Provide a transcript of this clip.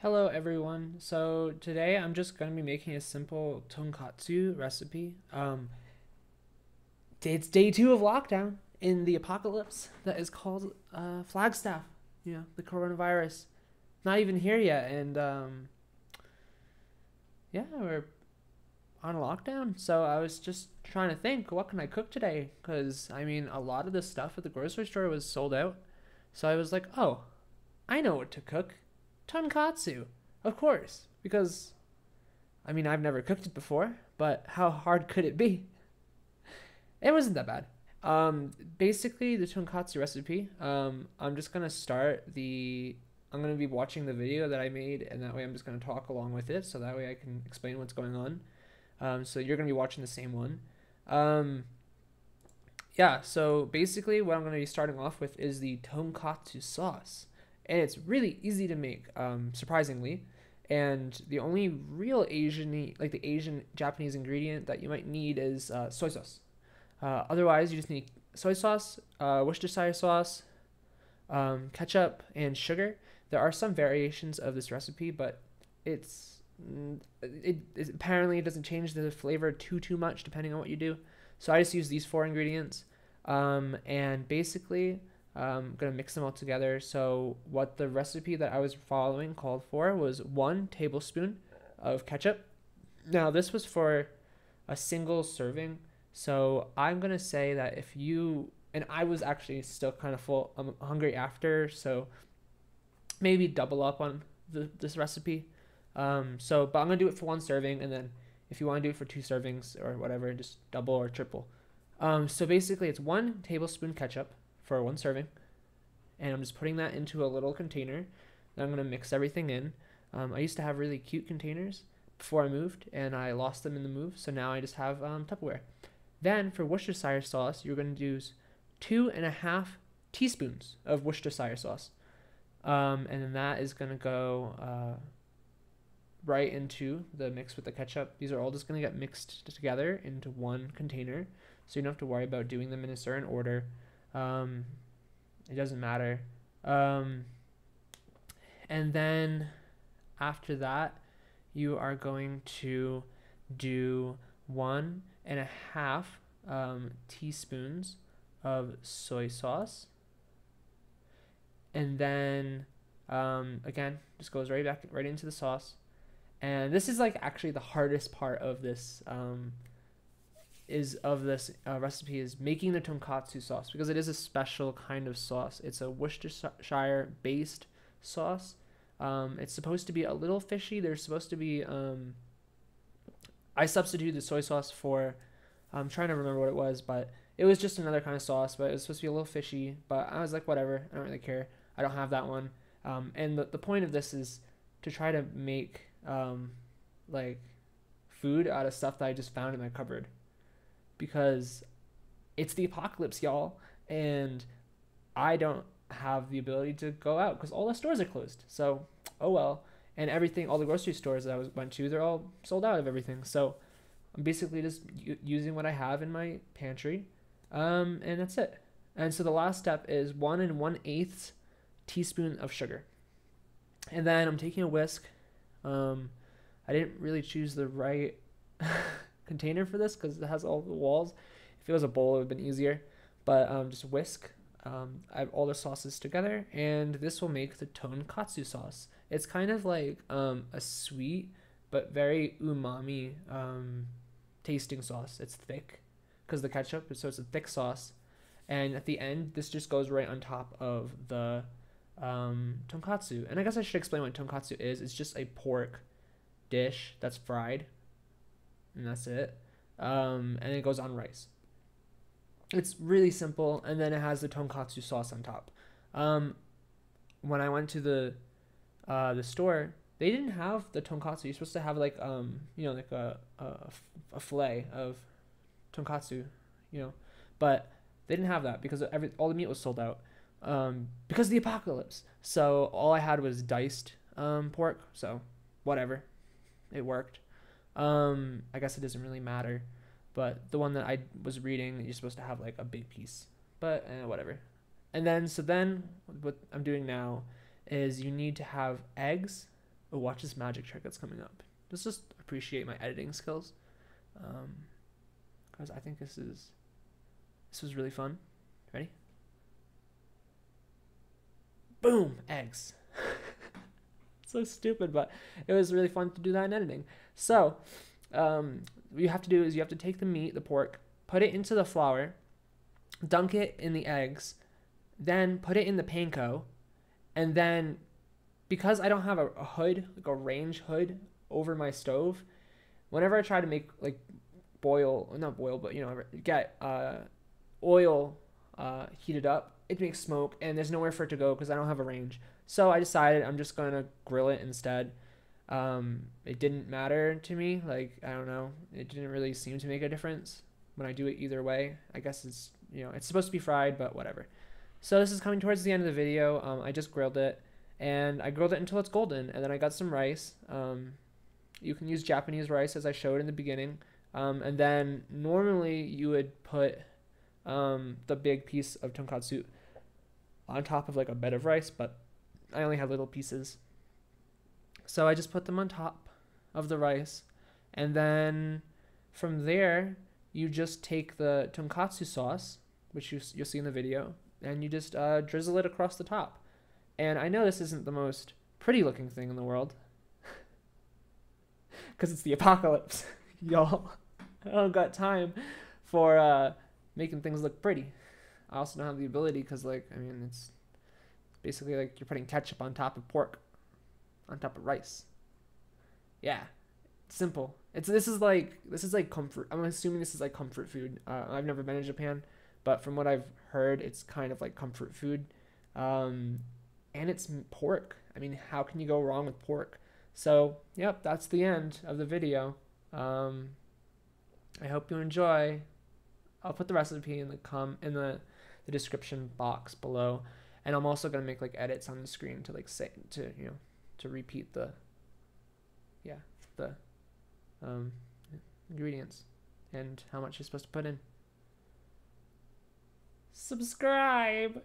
Hello everyone. So today I'm just going to be making a simple tonkatsu recipe. It's day 2 of lockdown in the apocalypse that is called Flagstaff. The coronavirus. Not even here yet, and yeah, we're on lockdown. So I was just trying to think, what can I cook today? Because I mean, a lot of the stuff at the grocery store was sold out. So I was like, oh, I know what to cook. Tonkatsu, of course, because I mean, I've never cooked it before, but how hard could it be? It wasn't that bad. Basically, the tonkatsu recipe. I'm just gonna start the. I'm gonna be watching the video that I made, and that way I'm just gonna talk along with it, so that way I can explain what's going on. So you're gonna be watching the same one. Um, yeah. So basically, what I'm gonna be starting off with is the tonkatsu sauce, and it's really easy to make. Surprisingly, and the only real like the Asian Japanese ingredient that you might need is soy sauce. Otherwise, you just need soy sauce, Worcestershire sauce, ketchup, and sugar. There are some variations of this recipe, but it's it apparently it doesn't change the flavor too much depending on what you do. So I just use these four ingredients, and basically I'm gonna mix them all together. So what the recipe that I was following called for was 1 tablespoon of ketchup. Now this was for a single serving, so I'm gonna say that if you and I was actually still kind of full, I'm hungry after, so maybe double up on this recipe. But I'm gonna do it for 1 serving, and then if you want to do it for 2 servings or whatever, just double or triple. So basically, it's 1 tablespoon ketchup for 1 serving, and I'm just putting that into a little container. Then I'm gonna mix everything in. I used to have really cute containers before I moved, and I lost them in the move, so now I just have Tupperware. Then for Worcestershire sauce, you're going to use 2.5 teaspoons of Worcestershire sauce. And then that is going to go right into the mix with the ketchup. These are all just going to get mixed together into one container, so you don't have to worry about doing them in a certain order. It doesn't matter. And then after that, you are going to do 1.5 teaspoons of soy sauce, and then again, just goes right into the sauce. And this is like actually the hardest part of this recipe is making the tonkatsu sauce, because it is a special kind of sauce. It's a Worcestershire based sauce. It's supposed to be a little fishy. There's supposed to be I substituted the soy sauce for, I'm trying to remember what it was, but it was just another kind of sauce, but it was supposed to be a little fishy. But I was like, whatever, I don't really care. I don't have that one. And the point of this is to try to make like food out of stuff that I just found in my cupboard, because it's the apocalypse, y'all, and I don't have the ability to go out because all the stores are closed. So, oh well. And everything, all the grocery stores that went to, they're all sold out of everything. So I'm basically just using what I have in my pantry, and that's it. And so the last step is 1 1/8 teaspoon of sugar, and then I'm taking a whisk. I didn't really choose the right container for this because it has all the walls. If it was a bowl, it would have been easier. But just whisk I have all the sauces together, and this will make the tonkatsu sauce. It's kind of like a sweet but very umami tasting sauce. It's thick because the ketchup, so it's a thick sauce. And at the end, this just goes right on top of the tonkatsu. And I guess I should explain what tonkatsu is. It's just a pork dish that's fried, and that's it. And it goes on rice. It's really simple, and then it has the tonkatsu sauce on top. When I went to the store, they didn't have the tonkatsu. You're supposed to have like like a fillet of tonkatsu, but they didn't have that because all the meat was sold out, because of the apocalypse. So all I had was diced pork. So whatever, it worked. I guess it doesn't really matter. But the one that I was reading, you're supposed to have like a big piece. But whatever. And then what I'm doing now is you need to have eggs, Oh, watch this magic trick that's coming up. Let's just appreciate my editing skills, because I think this was really fun. Ready? Boom, eggs. So stupid, but it was really fun to do that in editing. So, what you have to do is you have to take the meat, the pork, put it into the flour, dunk it in the eggs, then put it in the panko, and then because I don't have a hood, like a range hood over my stove, whenever I try to make like not boil, but get oil heated up, it makes smoke and there's nowhere for it to go because I don't have a range. So I decided I'm just gonna grill it instead. It didn't matter to me, like, I don't know, it didn't really seem to make a difference when I do it either way. I guess it's, it's supposed to be fried, but whatever. So this is coming towards the end of the video. I just grilled it, and I grilled it until it's golden, and then I got some rice. You can use Japanese rice, as I showed in the beginning, and then normally you would put the big piece of tonkatsu on top of like a bed of rice, but I only had little pieces, so I just put them on top of the rice, and then from there you just take the tonkatsu sauce, which you'll see in the video, and you just drizzle it across the top. And I know this isn't the most pretty looking thing in the world, because it's the apocalypse, y'all. I don't got time for making things look pretty. I also don't have the ability because, like, I mean, it's basically like you're putting ketchup on top of pork, on top of rice. Yeah, it's simple. This is like comfort. I'm assuming this is like comfort food. I've never been to Japan, but from what I've heard, it's kind of like comfort food. And it's pork. I mean, how can you go wrong with pork? So, yep, that's the end of the video. I hope you enjoy. I'll put the recipe in the description box below, and I'm also gonna make like edits on the screen to like say to repeat the ingredients and how much you're supposed to put in. Subscribe.